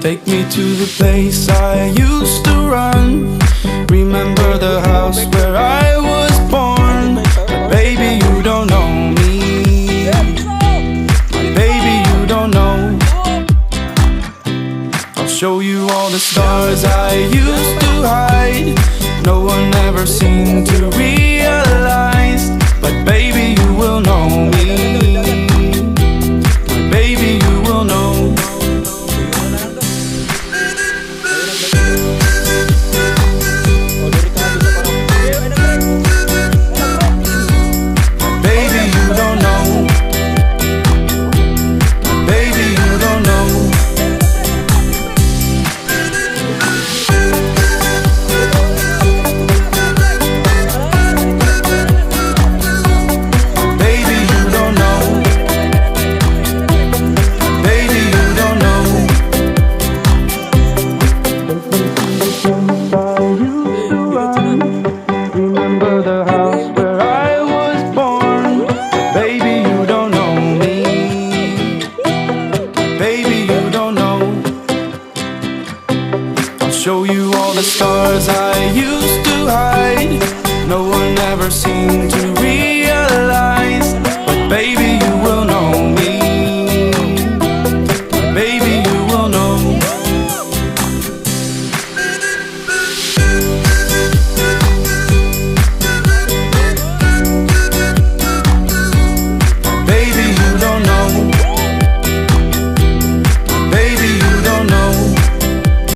Take me to the place I used to run. Remember the house where I was born. But baby, you don't know me. My baby, you don't know. I'll show you all the stars I used to hide. No one ever seemed to realize. But baby, you will know me. My baby, you will know. Remember the house where I was born. Baby, you don't know me. Baby, you don't know. I'll show you all the stars I used to hide. No one ever seemed to realize.